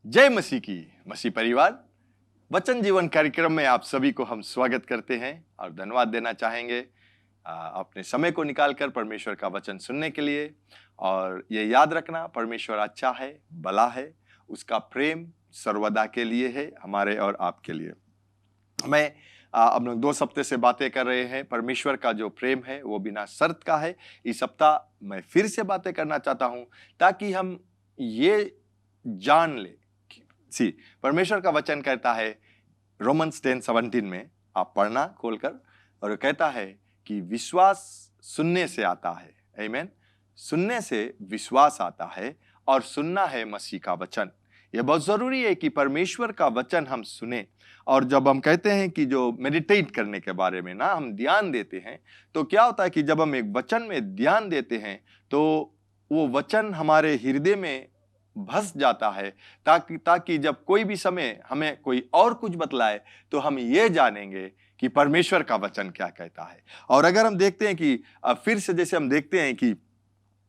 जय मसीह की। मसीह परिवार वचन जीवन कार्यक्रम में आप सभी को हम स्वागत करते हैं और धन्यवाद देना चाहेंगे अपने समय को निकालकर परमेश्वर का वचन सुनने के लिए। और ये याद रखना, परमेश्वर अच्छा है, भला है, उसका प्रेम सर्वदा के लिए है, हमारे और आपके लिए। मैं अब लोग 2 हफ्ते से बातें कर रहे हैं, परमेश्वर का जो प्रेम है वो बिना शर्त का है। इस सप्ताह मैं फिर से बातें करना चाहता हूं ताकि हम ये जान ले। परमेश्वर का वचन कहता है रोमन्स 10:17 में, आप पढ़ना खोलकर, और कहता है कि विश्वास सुनने से आता है। आमीन। सुनने से विश्वास आता है और सुनना है मसीह का वचन। यह बहुत जरूरी है कि परमेश्वर का वचन हम सुने। और जब हम कहते हैं कि जो मेडिटेट करने के बारे में ना, हम ध्यान देते हैं, तो क्या होता है कि जब हम एक वचन में ध्यान देते हैं तो वो वचन हमारे हृदय में बस जाता है, ताकि जब कोई भी समय हमें कोई और कुछ बतलाए तो हम ये जानेंगे कि परमेश्वर का वचन क्या कहता है। और अगर हम देखते हैं कि फिर से जैसे हम देखते हैं कि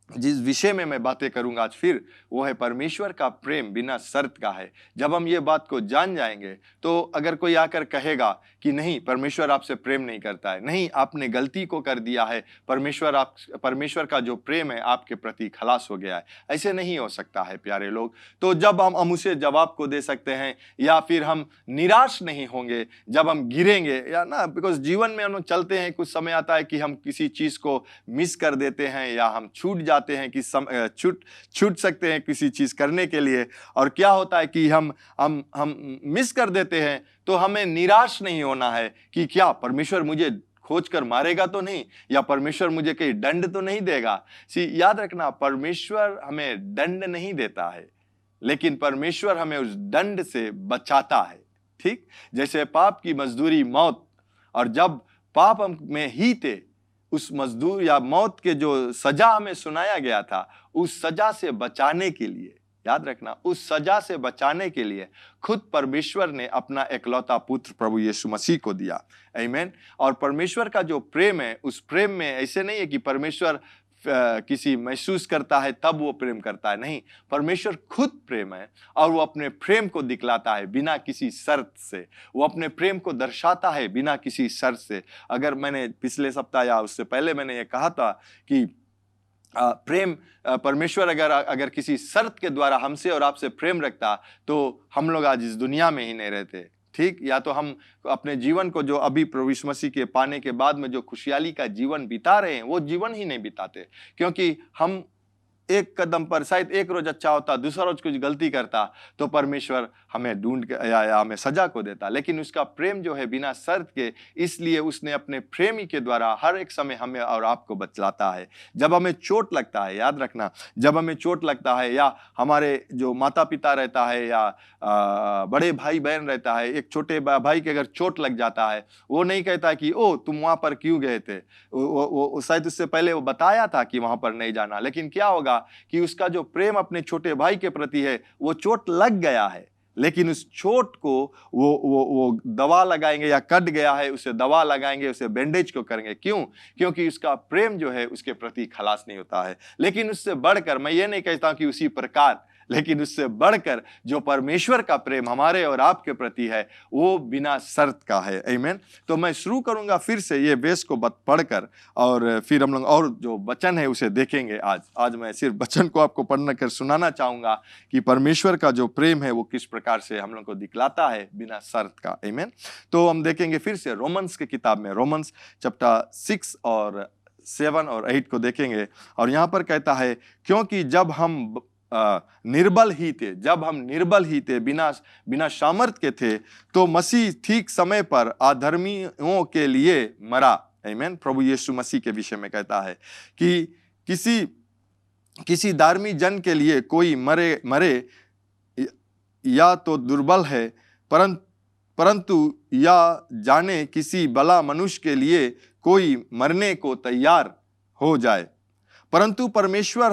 जिस विषय में मैं बातें करूंगा आज फिर, वो है परमेश्वर का प्रेम बिना शर्त का है। जब हम ये बात को जान जाएंगे तो अगर कोई आकर कहेगा कि नहीं, परमेश्वर आपसे प्रेम नहीं करता है, नहीं, आपने गलती को कर दिया है, परमेश्वर का जो प्रेम है आपके प्रति खलास हो गया है, ऐसे नहीं हो सकता है प्यारे लोग। तो जब हम उसे जवाब को दे सकते हैं, या फिर हम निराश नहीं होंगे जब हम गिरेंगे, या ना, बिकॉज जीवन में हम चलते हैं, कुछ समय आता है कि हम किसी चीज को मिस कर देते हैं या हम छूट जाते हैं कि छूट सकते हैं किसी चीज करने के लिए। और क्या होता है कि हम मिस कर देते हैं, तो हमें निराश नहीं होना है कि क्या परमेश्वर मुझे खोज कर मारेगा तो नहीं, या परमेश्वर मुझे कहीं दंड तो नहीं देगा। याद रखना, परमेश्वर हमें दंड नहीं देता है, लेकिन परमेश्वर हमें उस दंड से बचाता है। ठीक, जैसे पाप की मजदूरी मौत, और जब पाप में ही थे, उस मजदूर या मौत के जो सजा हमें सुनाया गया था, उस सजा से बचाने के लिए, याद रखना, उस सजा से बचाने के लिए खुद परमेश्वर ने अपना एकलौता पुत्र प्रभु यीशु मसीह को दिया। आमीन। और परमेश्वर का जो प्रेम है, उस प्रेम में ऐसे नहीं है कि परमेश्वर किसी महसूस करता है तब वो प्रेम करता है, नहीं, परमेश्वर खुद प्रेम है और वो अपने प्रेम को दिखलाता है बिना किसी शर्त से। वो अपने प्रेम को दर्शाता है बिना किसी शर्त से। अगर मैंने पिछले सप्ताह या उससे पहले मैंने ये कहा था कि प्रेम, परमेश्वर अगर किसी शर्त के द्वारा हमसे और आपसे प्रेम रखता तो हम लोग आज इस दुनिया में ही नहीं रहते। ठीक, या तो हम अपने जीवन को जो अभी प्रभु यीशु मसीह के पाने के बाद में जो खुशहाली का जीवन बिता रहे हैं, वो जीवन ही नहीं बिताते, क्योंकि हम एक कदम पर, शायद एक रोज अच्छा होता, दूसरा रोज कुछ गलती करता, तो परमेश्वर हमें ढूंढ के या हमें सजा को देता। लेकिन उसका प्रेम जो है बिना शर्त के, इसलिए उसने अपने प्रेमी के द्वारा हर एक समय हमें और आपको बचलाता है। जब हमें चोट लगता है, याद रखना, जब हमें चोट लगता है, या हमारे जो माता पिता रहता है या बड़े भाई बहन रहता है, एक छोटे भाई के अगर चोट लग जाता है, वो नहीं कहता कि ओ तुम वहां पर क्यों गए थे, वो शायद उससे पहले वो बताया था कि वहां पर नहीं जाना, लेकिन क्या होगा कि उसका जो प्रेम अपने छोटे भाई के प्रति है, वो चोट लग गया है, लेकिन उस चोट को वो दवा लगाएंगे, या कट गया है उसे दवा लगाएंगे, उसे बैंडेज को करेंगे। क्यों? क्योंकि उसका प्रेम जो है उसके प्रति खलास नहीं होता है। लेकिन उससे बढ़कर, मैं ये नहीं कहता कि उसी प्रकार, लेकिन उससे बढ़कर जो परमेश्वर का प्रेम हमारे और आपके प्रति है, वो बिना शर्त का है। आमीन। तो मैं शुरू करूंगा फिर से ये वेश को पढ़कर, और फिर हम लोग और जो वचन है उसे देखेंगे। आज मैं सिर्फ वचन को आपको पढ़ना कर सुनाना चाहूंगा कि परमेश्वर का जो प्रेम है वो किस प्रकार से हम लोग को दिखलाता है बिना शर्त का। आमीन। तो हम देखेंगे फिर से रोमन्स की किताब में, रोमन्स चैप्टर 6 और 7 और 8 को देखेंगे। और यहाँ पर कहता है, क्योंकि जब हम निर्बल ही थे, बिना सामर्थ के थे, तो मसीह ठीक समय पर अधर्मियों के लिए मरा। आमीन। प्रभु यीशु मसीह के विषय में कहता है कि किसी धार्मिक जन के लिए कोई मरे या तो दुर्बल है, परंतु या जाने किसी भला मनुष्य के लिए कोई मरने को तैयार हो जाए। परंतु परमेश्वर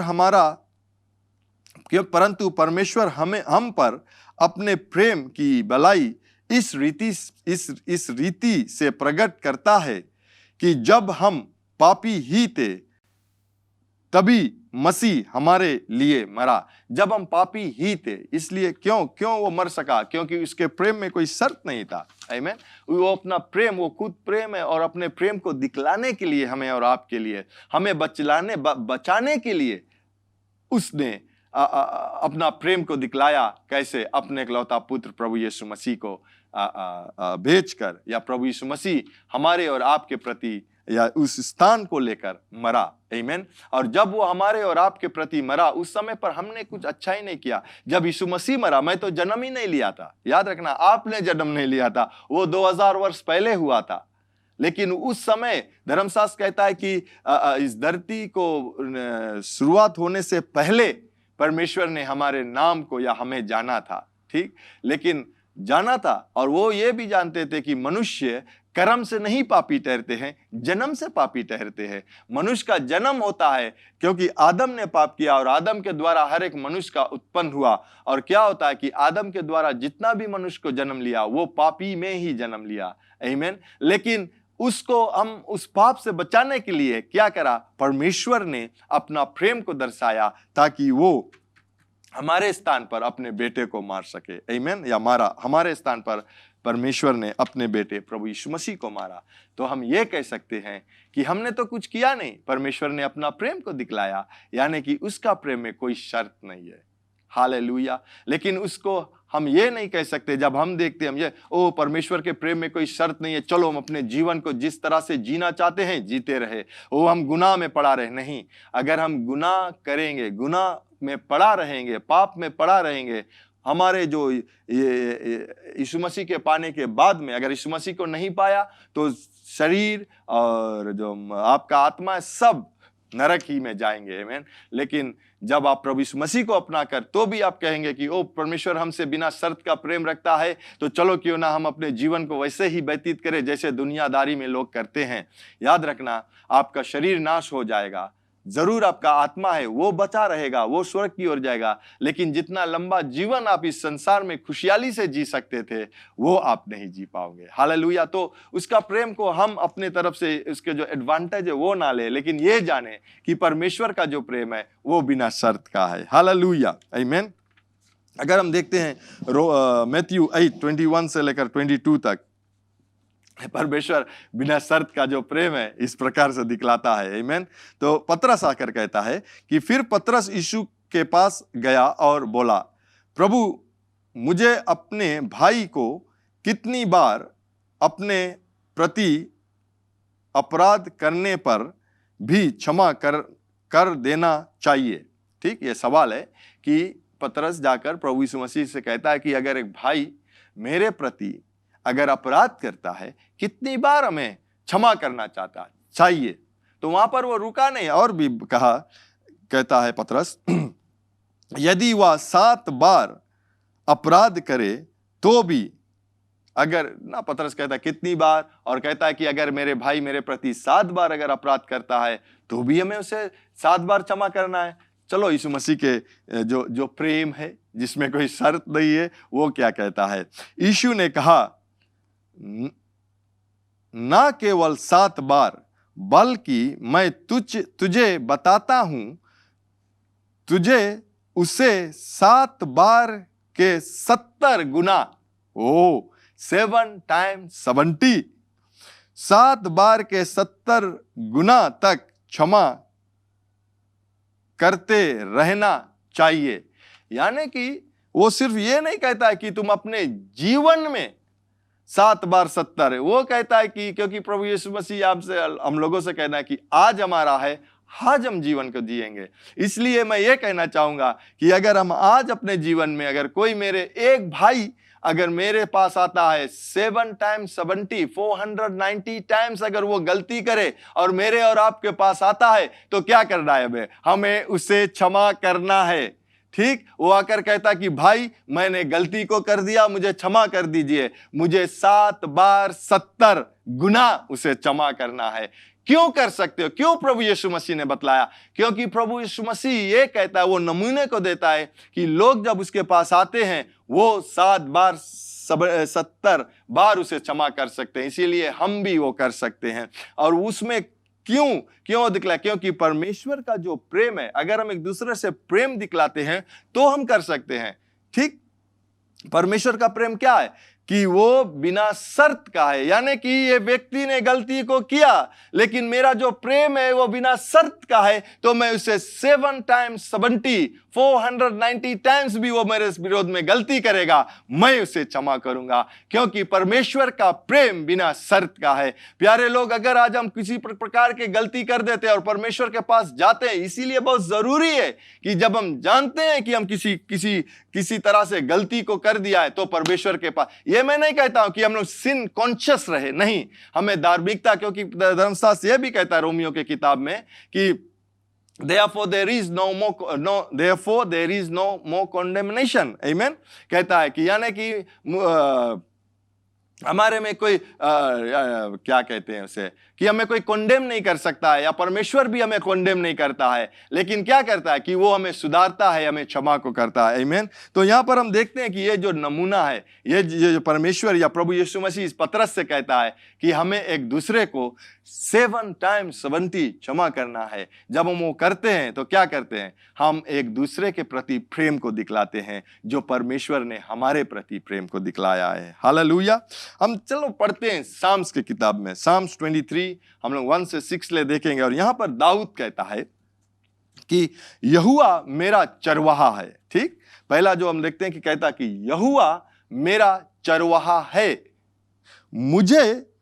हम पर अपने प्रेम की भलाई इस रीति से प्रकट करता है कि जब हम पापी ही थे, तभी मसीह हमारे लिए मरा जब हम पापी ही थे। इसलिए क्यों वो मर सका? क्योंकि उसके प्रेम में कोई शर्त नहीं था। आमीन। वो अपना प्रेम, वो खुद प्रेम है और अपने प्रेम को दिखलाने के लिए हमें और आपके लिए, हमें बचाने के लिए उसने अपना प्रेम को दिखलाया। कैसे? अपने इकलौता पुत्र प्रभु यीशु मसीह को भेजकर, या प्रभु यीशु मसीह हमारे और आपके प्रति या उस स्थान को लेकर मरा। आमीन। और जब वो हमारे और आपके प्रति मरा, उस समय पर हमने कुछ अच्छा ही नहीं किया। जब यीशु मसीह मरा, मैं तो जन्म ही नहीं लिया था। याद रखना, आपने जन्म नहीं लिया था, वो 2000 वर्ष पहले हुआ था। लेकिन उस समय धर्मशास्त्र कहता है कि इस धरती को शुरुआत होने से पहले परमेश्वर ने हमारे नाम को या हमें जाना था। ठीक, लेकिन जाना था, और वो ये भी जानते थे कि मनुष्य कर्म से नहीं पापी ठहरते हैं, जन्म से पापी ठहरते हैं। मनुष्य का जन्म होता है क्योंकि आदम ने पाप किया, और आदम के द्वारा हर एक मनुष्य का उत्पन्न हुआ। और क्या होता है कि आदम के द्वारा जितना भी मनुष्य को जन्म लिया, वो पापी में ही जन्म लिया। आमीन। लेकिन उसको हम उस पाप से बचाने के लिए क्या करा? परमेश्वर ने अपना प्रेम को दर्शाया ताकि वो हमारे स्थान पर अपने बेटे को मार सके। आमीन। या मारा, हमारे स्थान पर परमेश्वर ने अपने बेटे प्रभु यीशु मसीह को मारा। तो हम ये कह सकते हैं कि हमने तो कुछ किया नहीं, परमेश्वर ने अपना प्रेम को दिखलाया, यानी कि उसका प्रेम में कोई शर्त नहीं है। हालेलुया। लेकिन उसको हम ये नहीं कह सकते, जब हम देखते हैं, हम ये ओ परमेश्वर के प्रेम में कोई शर्त नहीं है, चलो हम अपने जीवन को जिस तरह से जीना चाहते हैं जीते रहे, वो हम गुनाह में पड़ा रहे। नहीं, अगर हम गुनाह करेंगे, गुनाह में पड़ा रहेंगे, पाप में पड़ा रहेंगे, हमारे जो यीशु मसीह के पाने के बाद में अगर यीशु मसीह को नहीं पाया, तो शरीर और जो आपका आत्मा है सब नरक ही में जाएंगे। आमीन। लेकिन जब आप प्रभु यीशु मसीह को अपना कर, तो भी आप कहेंगे कि ओ परमेश्वर हमसे बिना शर्त का प्रेम रखता है, तो चलो क्यों ना हम अपने जीवन को वैसे ही व्यतीत करें जैसे दुनियादारी में लोग करते हैं। याद रखना, आपका शरीर नाश हो जाएगा, जरूर आपका आत्मा है वो बचा रहेगा, वो स्वर्ग की ओर जाएगा, लेकिन जितना लंबा जीवन आप इस संसार में खुशहाली से जी सकते थे, वो आप नहीं जी पाओगे। हालेलुया। तो उसका प्रेम को हम अपने तरफ से उसके जो एडवांटेज है वो ना ले, लेकिन ये जाने कि परमेश्वर का जो प्रेम है वो बिना शर्त का है। हालेलुया। आमीन। अगर हम देखते हैं मैथ्यू 8:21 से लेकर 22 तक, परमेश्वर बिना शर्त का जो प्रेम है इस प्रकार से दिखलाता है। आमीन। तो पतरस आकर कहता है कि फिर पतरस यीशु के पास गया और बोला, प्रभु, मुझे अपने भाई को कितनी बार अपने प्रति अपराध करने पर भी क्षमा कर देना चाहिए? ठीक, ये सवाल है कि पतरस जाकर प्रभु यीशु मसीह से कहता है कि अगर एक भाई मेरे प्रति अगर अपराध करता है, कितनी बार हमें क्षमा करना चाहिए? तो वहां पर वो रुका नहीं, और भी कहता है पतरस, यदि वह 7 बार अपराध करे तो भी, अगर ना, पतरस कहता है कितनी बार, और कहता है कि अगर मेरे भाई मेरे प्रति 7 बार अगर अपराध करता है तो भी हमें उसे 7 बार क्षमा करना है। चलो यीशु मसीह के जो प्रेम है जिसमें कोई शर्त नहीं है, वो क्या कहता है? यीशु ने कहा, ना केवल 7 बार, बल्कि मैं तुझे बताता हूं, तुझे उसे 7 बार के 70 गुना, 7 times 70, 7 बार के 70 गुना तक क्षमा करते रहना चाहिए। यानी कि वो सिर्फ ये नहीं कहता है कि तुम अपने जीवन में 7 बार 70 है, वो कहता है कि क्योंकि प्रभु यीशु मसीह आपसे, हम लोगों से कहना है कि आज हमारा है, आज हम जीवन को जिएंगे। इसलिए मैं ये कहना चाहूंगा कि अगर हम आज अपने जीवन में, अगर कोई मेरे एक भाई अगर मेरे पास आता है 7 times 70, 490 टाइम्स अगर वो गलती करे और मेरे और आपके पास आता है, तो क्या करना है? हमें उसे क्षमा करना है। ठीक, वो आकर कहता कि भाई मैंने गलती को कर दिया, मुझे क्षमा कर दीजिए, मुझे 7 बार 70 गुना उसे क्षमा करना है। क्यों कर सकते हो? क्यों प्रभु यीशु मसीह ने बतलाया? क्योंकि प्रभु यीशु मसीह ये कहता है, वो नमूने को देता है कि लोग जब उसके पास आते हैं वो 7 बार 70 बार उसे क्षमा कर सकते हैं। इसीलिए हम भी वो कर सकते हैं। और उसमें क्यों दिखलाया? क्योंकि परमेश्वर का जो प्रेम है, अगर हम एक दूसरे से प्रेम दिखलाते हैं तो हम कर सकते हैं। ठीक, परमेश्वर का प्रेम क्या है कि वो बिना शर्त का है, यानी कि ये व्यक्ति ने गलती को किया लेकिन मेरा जो प्रेम है वो बिना शर्त का है, तो मैं उसे 7 टाइम्स 70 490 टाइम्स भी वो मेरे विरोध में गलती करेगा, मैं उसे क्षमा करूंगा, क्योंकि परमेश्वर का प्रेम बिना शर्त का है। प्यारे लोग, अगर आज हम किसी प्रकार के गलती कर देते हैं और परमेश्वर के पास जाते हैं, इसीलिए बहुत जरूरी है कि जब हम जानते हैं कि हम किसी तरह से गलती को कर दिया है तो परमेश्वर के पास, ये मैं नहीं कहता हूं कि हम लोग सिन कॉन्शियस रहे, नहीं, हमें धार्मिकता, क्योंकि धर्मशास्त्र यह भी कहता है रोमियो के किताब में कि therefore there is no more condemnation, amen, कहता है कि यानी कि हमारे में कोई क्या कहते हैं उसे, कि हमें कोई कॉन्डेम नहीं कर सकता है, या परमेश्वर भी हमें कॉन्डेम नहीं करता है, लेकिन क्या करता है कि वो हमें सुधारता है, हमें क्षमा को करता है। आमीन। तो यहां पर हम देखते हैं कि ये जो नमूना है, ये जो परमेश्वर या प्रभु यीशु मसीह इस पतरस से कहता है कि हमें एक दूसरे को 7 टाइम्स 70 क्षमा करना है। जब हम वो करते हैं तो क्या करते हैं, हम एक दूसरे के प्रति प्रेम को दिखलाते हैं जो परमेश्वर ने हमारे प्रति प्रेम को दिखलाया है। हालेलुया। हम चलो पढ़ते हैं साम्स की किताब में, साम्स 23 हम लोग 1 से 6 ले देखेंगे। और यहां पर दाऊद कहता है कि यहोवा मेरा चरवाहा है। ठीक, पहला जो हम देखते हैं कि कहता कि यहोवा मेरा चरवाहा है, मुझे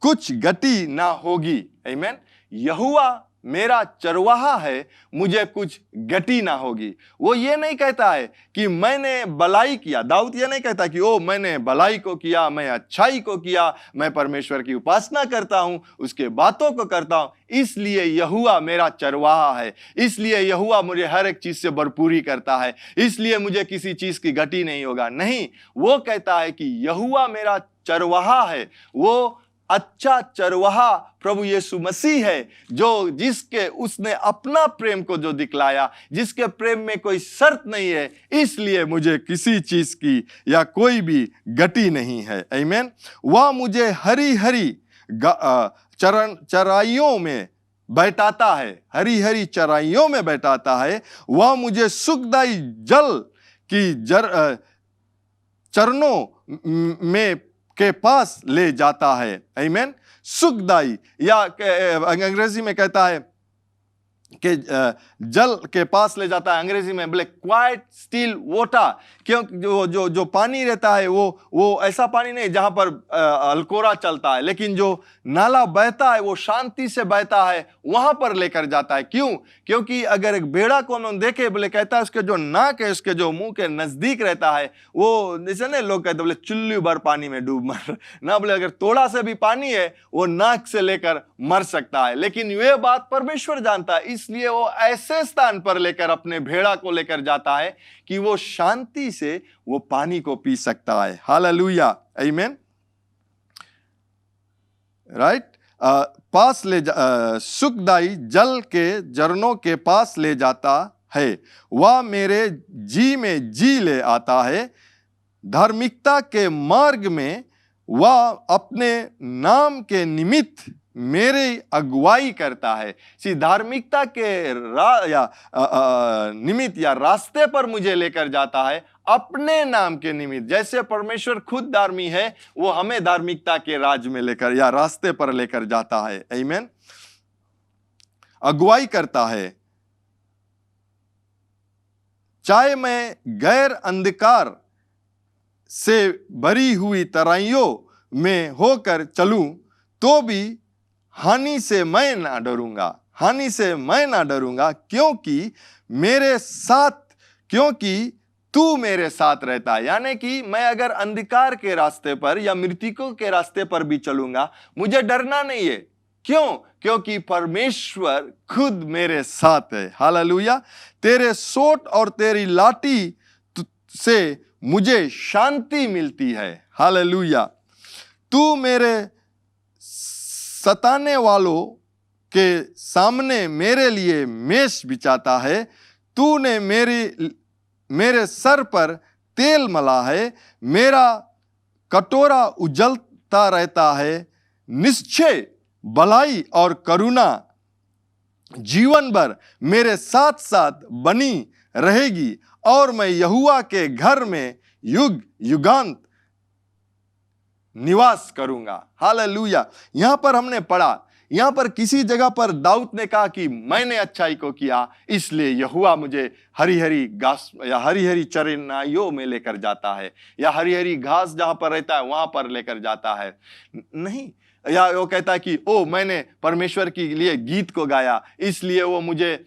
कुछ गति ना होगी। आमीन। यहोवा मेरा चरवाहा है, मुझे कुछ गति ना होगी। वो ये नहीं कहता है कि मैंने भलाई किया, दाऊद ये नहीं कहता कि ओ मैंने भलाई को किया, मैं अच्छाई को किया, मैं परमेश्वर की उपासना करता हूं, उसके बातों को करता हूं, इसलिए यहोवा मेरा चरवाहा है, इसलिए यहोवा मुझे हर एक चीज से भरपूरी करता है, इसलिए मुझे किसी चीज की गति नहीं होगा। नहीं, वो कहता है कि यहोवा मेरा चरवाहा है, वो अच्छा चरवाहा प्रभु यीशु मसीह है, जो जिसके उसने अपना प्रेम को जो दिखलाया, जिसके प्रेम में कोई शर्त नहीं है, इसलिए मुझे किसी चीज की या कोई भी गति नहीं है। आमीन। वह मुझे हरी हरी चराइयों में बैठाता है, हरी हरी चराइयों में बैठाता है। वह मुझे सुखदाई जल की चरणों में के पास ले जाता है। आमीन। सुखदाई, या अंग्रेजी में कहता है कि जल के पास ले जाता है, अंग्रेजी में बोले क्वाइट स्टिल वाटर, क्योंकि जो पानी रहता है वो ऐसा पानी नहीं जहां पर अलकोरा चलता है, लेकिन जो नाला बहता है वो शांति से बहता है, वहां पर लेकर जाता है। क्यों? क्योंकि अगर एक बेड़ा को हम देखे, बोले कहता है उसके जो नाक है उसके जो मुंह के नजदीक रहता है, वो जैसे ना लोग कहते बोले चुल्लू भर पानी में डूब मर ना, बोले अगर थोड़ा से भी पानी है वो नाक से लेकर मर सकता है, लेकिन ये बात परमेश्वर जानता है, इसलिए वो ऐसे स्थान पर लेकर अपने भेड़ा को लेकर जाता है कि वो शांति से वो पानी को पी सकता है। हालेलुया। आमीन। राइट। पास ले सुखदाई जल के झरनों के पास ले जाता है, वह मेरे जी में जी ले आता है। धार्मिकता के मार्ग में वह अपने नाम के निमित्त मेरी अगुवाई करता है। धार्मिकता के निमित्त या रास्ते पर मुझे लेकर जाता है अपने नाम के निमित्त। जैसे परमेश्वर खुद धार्मी है, वो हमें धार्मिकता के राज में लेकर या रास्ते पर लेकर जाता है। आमीन। अगुवाई करता है। चाहे मैं गैर अंधकार से भरी हुई तराइयों में होकर चलूं तो भी हानि से मैं ना डरूंगा, हानि से मैं ना डरूंगा, क्योंकि तू मेरे साथ रहता है। यानी कि मैं अगर अंधकार के रास्ते पर या मृतकों के रास्ते पर भी चलूंगा, मुझे डरना नहीं है। क्यों? क्योंकि परमेश्वर खुद मेरे साथ है। हालेलुया। तेरे सोट और तेरी लाठी से मुझे शांति मिलती है। हालेलुया। तू मेरे सताने वालों के सामने मेरे लिए मेष बिछाता है। तूने मेरे सर पर तेल मला है, मेरा कटोरा उजलता रहता है। निश्चय भलाई और करुणा जीवन भर मेरे साथ साथ बनी रहेगी और मैं यहोवा के घर में युग युगांत निवास करूंगा। हालेलुया। यहां पर हमने पढ़ा, यहां पर किसी जगह पर दाऊद ने कहा कि मैंने अच्छाई को किया, इसलिए यहोवा मुझे हरी हरी घास या हरी हरी चरनाइयों में लेकर जाता है, या हरी हरी घास जहां पर रहता है वहां पर लेकर जाता है। नहीं, या वो कहता है कि ओ मैंने परमेश्वर के लिए गीत को गाया, इसलिए वो मुझे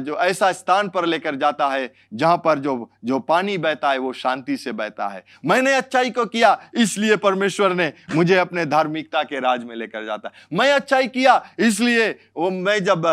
जो ऐसा स्थान पर लेकर जाता है जहां पर जो पानी बहता है वो शांति से बहता है। मैंने अच्छाई को किया, इसलिए परमेश्वर ने मुझे अपने धार्मिकता के राज में लेकर जाता है। मैं अच्छाई किया, इसलिए वो मैं जब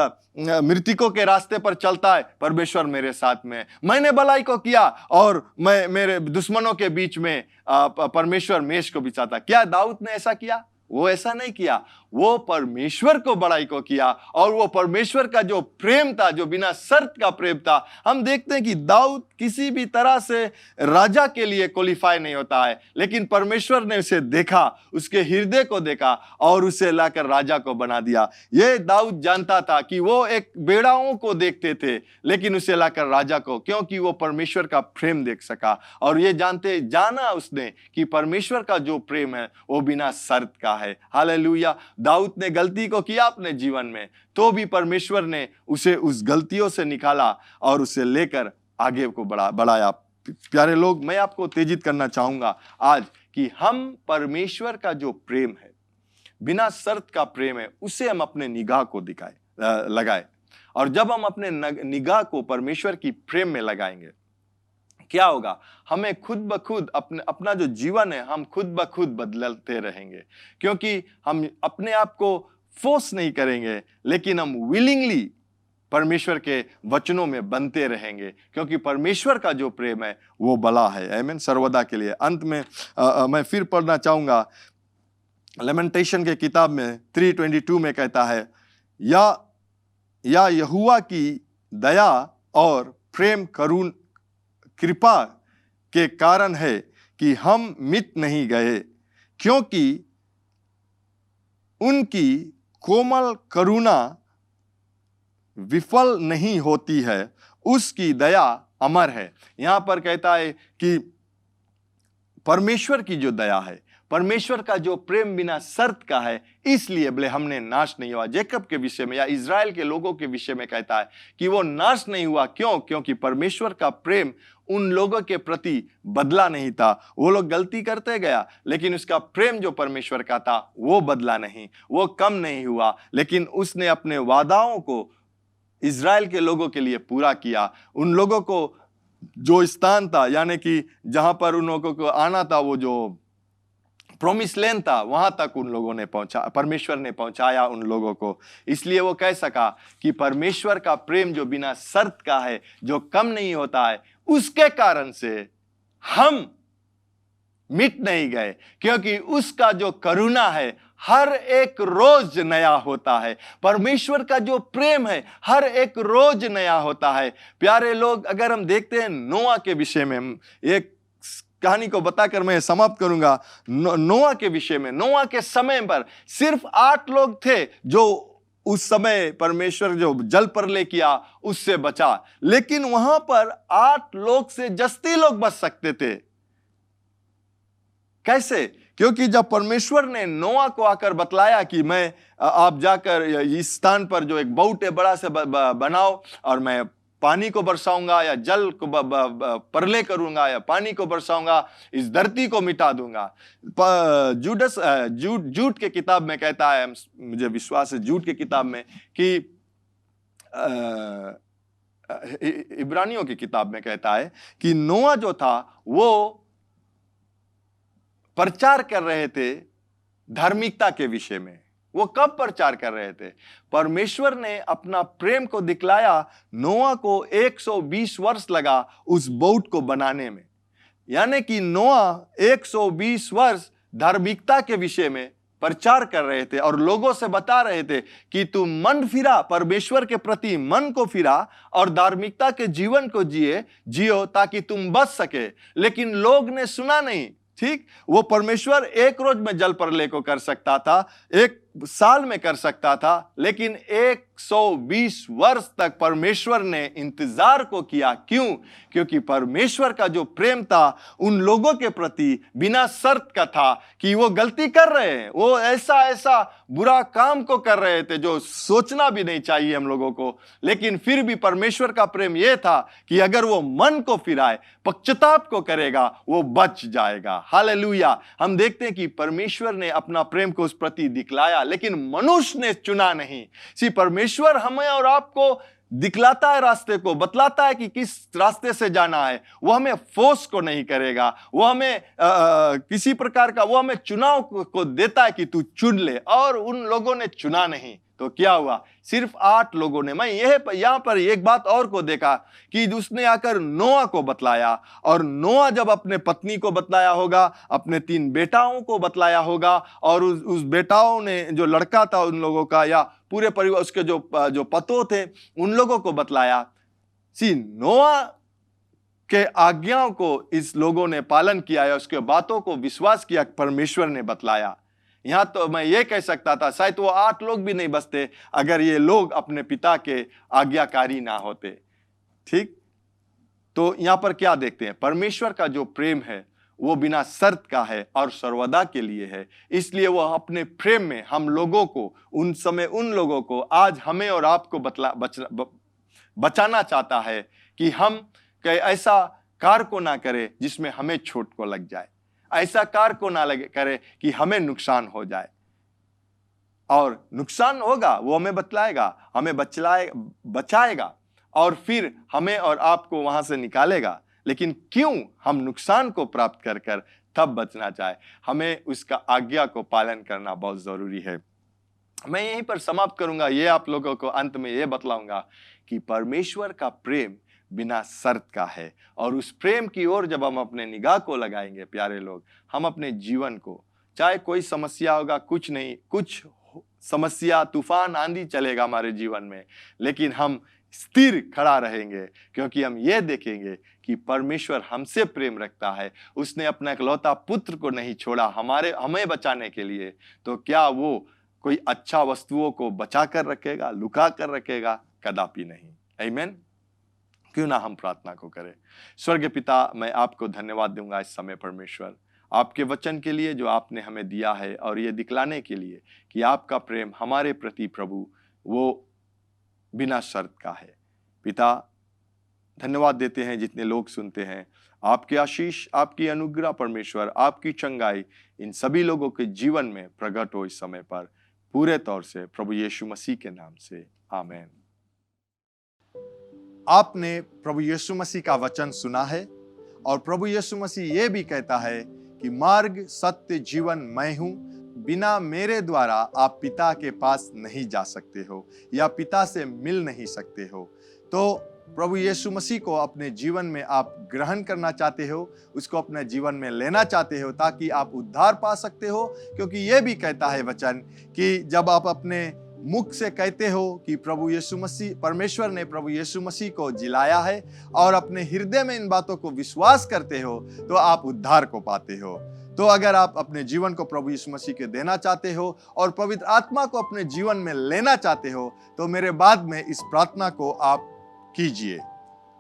मृतकों के रास्ते पर चलता है परमेश्वर मेरे साथ में। मैंने भलाई को किया और मैं मेरे दुश्मनों के बीच में परमेश्वर मेष को बिछाता। क्या दाऊद ने ऐसा किया? वो ऐसा नहीं किया, वो परमेश्वर को बड़ाई को किया, और वो परमेश्वर का जो प्रेम था, जो बिना शर्त का प्रेम था। हम देखते हैं कि दाऊद किसी भी तरह से राजा के लिए क्वालिफाई नहीं होता है, लेकिन परमेश्वर ने उसे देखा, उसके हृदय को देखा और उसे लाकर राजा को बना दिया। ये दाऊद जानता था कि वो एक बेड़ाओं को देखते थे, लेकिन उसे लाकर राजा को, क्योंकि वो परमेश्वर का प्रेम देख सका। और ये जाना उसने कि परमेश्वर का जो प्रेम है वो बिना शर्त का है। हालेलुया। दाऊद ने गलती को किया अपने जीवन में, तो भी परमेश्वर ने उसे उस गलतियों से निकाला और उसे लेकर आगे को बढ़ाया। प्यारे लोग, मैं आपको उत्तेजित करना चाहूंगा आज कि हम परमेश्वर का जो प्रेम है, बिना शर्त का प्रेम है, उसे हम अपने निगाह को लगाए। और जब हम अपने निगाह को परमेश्वर की प्रेम में लगाएंगे, क्या होगा? हमें खुद ब खुद अपना जो जीवन है हम खुद ब खुद बदलते रहेंगे, क्योंकि हम अपने आप को फोर्स नहीं करेंगे, लेकिन हम विलिंगली परमेश्वर के वचनों में बनते रहेंगे, क्योंकि परमेश्वर का जो प्रेम है वो भला है। आमीन, सर्वदा के लिए। अंत में मैं फिर पढ़ना चाहूंगा, लेमेंटेशन के किताब में 3:22 में कहता है, या यहोवा की दया और प्रेम कृपा के कारण है कि हम मिट नहीं गए, क्योंकि उनकी कोमल करुणा विफल नहीं होती है, उसकी दया अमर है। यहां पर कहता है कि परमेश्वर की जो दया है, परमेश्वर का जो प्रेम बिना शर्त का है, इसलिए भले हमने नाश नहीं हुआ। जेकब के विषय में या इज़राइल के लोगों के विषय में कहता है कि वो नाश नहीं हुआ। क्यों? क्योंकि परमेश्वर का प्रेम उन लोगों के प्रति बदला नहीं था। वो लोग गलती करते गया, लेकिन उसका प्रेम जो परमेश्वर का था वो बदला नहीं, वो कम नहीं हुआ, लेकिन उसने अपने वादाओं को इज़राइल के लोगों के लिए पूरा किया। उन लोगों को जो स्थान था, यानी कि जहां पर उन लोगों को आना था, वो जो प्रॉमिस लैंड था, वहां तक उन लोगों ने परमेश्वर ने पहुंचाया उन लोगों को। इसलिए वो कह सका कि परमेश्वर का प्रेम जो बिना शर्त का है, जो कम नहीं होता है, उसके कारण से हम मिट नहीं गए, क्योंकि उसका जो करुणा है हर एक रोज नया होता है। परमेश्वर का जो प्रेम है हर एक रोज नया होता है। प्यारे लोग, अगर हम देखते हैं नोआ के विषय में, एक कहानी को बताकर मैं समाप्त करूंगा। नोआ के विषय में, नोआ के समय पर सिर्फ 8 लोग थे जो उस समय परमेश्वर जो जल प्रलय किया उससे बचा, लेकिन वहां पर 8 लोग से जस्ती लोग बच सकते थे। कैसे? क्योंकि जब परमेश्वर ने नोआ को आकर बतलाया कि मैं आप जाकर इस स्थान पर जो एक बहुत बड़ा से बनाओ, और मैं पानी को बरसाऊंगा या जल को प्रलय करूंगा या पानी को बरसाऊंगा, इस धरती को मिटा दूंगा। जूट के किताब में कहता है, मुझे विश्वास है जूट के किताब में, कि इब्रानियों की किताब में कहता है कि नोआ जो था वो प्रचार कर रहे थे धार्मिकता के विषय में। वो कब प्रचार कर रहे थे? परमेश्वर ने अपना प्रेम को दिखलाया। नोआ को 120 वर्ष लगा उस बोट को बनाने में, यानी कि नोआ 120 वर्ष धार्मिकता के विषय में प्रचार कर रहे थे और लोगों से बता रहे थे कि तुम मन फिरा, परमेश्वर के प्रति मन को फिरा और धार्मिकता के जीवन को जियो ताकि तुम बच सके। लेकिन लोग ने सुना नहीं। ठीक, वो परमेश्वर एक रोज में जल प्रलय को कर सकता था, एक साल में कर सकता था, लेकिन 120 वर्ष तक परमेश्वर ने इंतजार को किया। क्यों? क्योंकि परमेश्वर का जो प्रेम था उन लोगों के प्रति बिना शर्त का था कि वो गलती कर रहे हैं, वो ऐसा ऐसा बुरा काम को कर रहे थे जो सोचना भी नहीं चाहिए हम लोगों को, लेकिन फिर भी परमेश्वर का प्रेम यह था कि अगर वो मन को फिराए, पश्चाताप को करेगा, वो बच जाएगा। हालेलुया। हम देखते हैं कि परमेश्वर ने अपना प्रेम को उस प्रति दिखलाया, लेकिन मनुष्य ने चुना नहीं। परमेश्वर हमें और आपको दिखलाता है, रास्ते को बतलाता है कि किस रास्ते से जाना है। वो हमें फोर्स को नहीं करेगा, वो हमें किसी प्रकार का वो हमें चुनाव को देता है कि तू चुन ले, और उन लोगों ने चुना नहीं। तो क्या हुआ? सिर्फ 8 लोगों ने। मैं यहां पर एक बात और को देखा कि उसने आकर नोआ को बतलाया, और नोआ जब अपने पत्नी को बतलाया होगा, अपने 3 बेटाओं को बतलाया होगा, और उस बेटाओं ने जो लड़का था उन लोगों का, या पूरे परिवार उसके जो पतों थे उन लोगों को बतलाया। नोआ के आज्ञाओं को इस लोगों ने पालन किया है, उसके बातों को विश्वास किया, परमेश्वर ने बतलाया। यहां तो मैं ये कह सकता था शायद वो 8 लोग भी नहीं बचते अगर ये लोग अपने पिता के आज्ञाकारी ना होते। ठीक? तो यहां पर क्या देखते हैं? परमेश्वर का जो प्रेम है वो बिना शर्त का है और सर्वदा के लिए है। इसलिए वो अपने प्रेम में हम लोगों को, उन समय उन लोगों को, आज हमें और आपको बचाना चाहता है कि हम ऐसा कार्य को ना करें जिसमें हमें चोट को लग जाए, ऐसा कार्य को ना करे कि हमें नुकसान हो जाए। और नुकसान होगा वो हमें बतलाएगा, हमें बचाएगा, और फिर हमें और आपको वहां से निकालेगा। लेकिन क्यों हम नुकसान को प्राप्त कर कर तब बचना चाहे? हमें उसका आज्ञा को पालन करना बहुत जरूरी है। मैं यहीं पर समाप्त करूंगा। ये आप लोगों को अंत में ये बतलाऊंगा कि परमेश्वर का प्रेम बिना शर्त का है, और उस प्रेम की ओर जब हम अपने निगाह को लगाएंगे प्यारे लोग, हम अपने जीवन को, चाहे कोई समस्या होगा, कुछ नहीं, कुछ समस्या, तूफान, आंधी चलेगा हमारे जीवन में, लेकिन हम स्थिर खड़ा रहेंगे, क्योंकि हम ये देखेंगे कि परमेश्वर हमसे प्रेम रखता है। उसने अपना इकलौता पुत्र को नहीं छोड़ा हमें बचाने के लिए। तो क्या वो कोई अच्छा वस्तुओं को बचा कर रखेगा, लुका कर रखेगा? कदापि नहीं। आमीन। क्यों ना हम प्रार्थना को करें। स्वर्गीय पिता, मैं आपको धन्यवाद दूंगा इस समय परमेश्वर, आपके वचन के लिए जो आपने हमें दिया है, और ये दिखलाने के लिए कि आपका प्रेम हमारे प्रति प्रभु वो बिना शर्त का है। पिता, धन्यवाद देते हैं जितने लोग सुनते हैं। आपके आशीष, आपकी अनुग्रह परमेश्वर, आपकी चंगाई इन सभी लोगों के जीवन में प्रकट हो इस समय पर पूरे तौर से, प्रभु यीशु मसीह के नाम से, आमीन। आपने प्रभु यीशु मसीह का वचन सुना है, और प्रभु यीशु मसीह ये भी कहता है कि मार्ग, सत्य, जीवन मैं हूं, बिना मेरे द्वारा आप पिता के पास नहीं जा सकते हो, या पिता से मिल नहीं सकते हो। तो प्रभु यीशु मसीह को अपने जीवन में आप ग्रहण करना चाहते हो, उसको अपने जीवन में लेना चाहते हो, ताकि आप उद्धार पा सकते हो। क्योंकि ये भी कहता है वचन कि जब आप अपने मुख से कहते हो कि प्रभु यीशु मसीह, परमेश्वर ने प्रभु यीशु मसीह को जिलाया है, और अपने हृदय में इन बातों को विश्वास करते हो, तो आप उद्धार को पाते हो। तो अगर आप अपने जीवन को प्रभु यीशु मसीह के देना चाहते हो, और पवित्र आत्मा को अपने जीवन में लेना चाहते हो, तो मेरे बाद में इस प्रार्थना को आप कीजिए।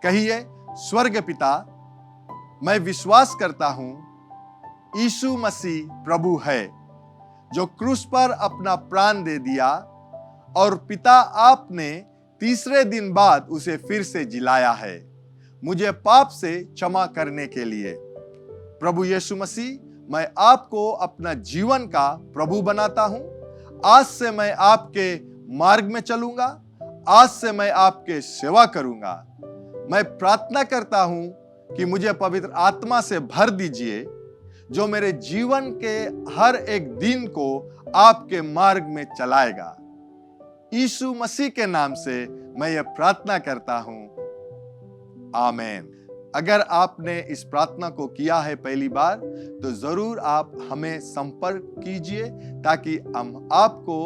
कहिए, स्वर्ग पिता, मैं विश्वास करता हूं यीशु मसीह प्रभु है, जो क्रूस पर अपना प्राण दे दिया, और पिता आपने तीसरे दिन बाद उसे फिर से जिलाया है, मुझे पाप से क्षमा करने के लिए। प्रभु यीशु मसीह, मैं आपको अपना जीवन का प्रभु बनाता हूं। आज से मैं आपके मार्ग में चलूंगा, आज से मैं आपके सेवा करूंगा। मैं प्रार्थना करता हूं कि मुझे पवित्र आत्मा से भर दीजिए, जो मेरे जीवन के हर एक दिन को आपके मार्ग में चलाएगा। यीशु मसीह के नाम से मैं ये प्रार्थना करता हूं, आमीन। अगर आपने इस प्रार्थना को किया है पहली बार, तो जरूर आप हमें संपर्क कीजिए, ताकि हम आपको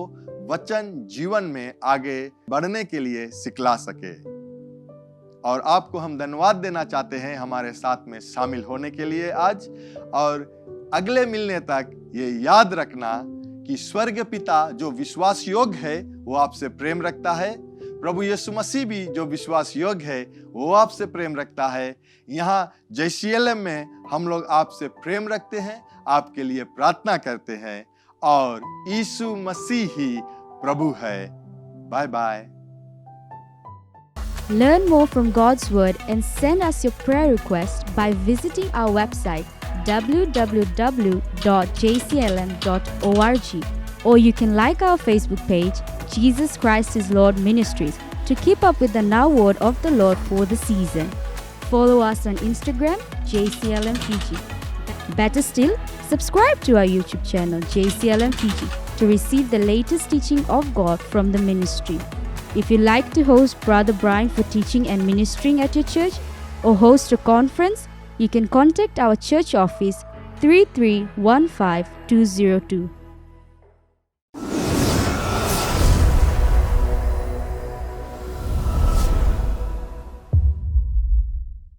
वचन जीवन में आगे बढ़ने के लिए सिखला सके। और आपको हम धन्यवाद देना चाहते हैं हमारे साथ में शामिल होने के लिए आज। और अगले मिलने तक ये याद रखना कि स्वर्ग पिता जो विश्वास योग्य है वो आपसे प्रेम रखता है, प्रभु यीशु मसीह भी जो विश्वास योग्य है वो आपसे प्रेम रखता है। यहाँ JCLM में हम लोग आपसे प्रेम रखते हैं, आपके लिए प्रार्थना करते हैं और यीशु मसीह ही प्रभु है। Bye bye. Learn more from God's Word and send us your prayer request by visiting our website www.jclm.org, or you can like our Facebook page, Jesus Christ is Lord Ministries, to keep up with the Now Word of the Lord for the season. Follow us on Instagram, JCLMPG. Better still, subscribe to our YouTube channel, JCLMPG, to receive the latest teaching of God from the ministry. If you'd like to host Brother Brian for teaching and ministering at your church, or host a conference, you can contact our church office 3315202.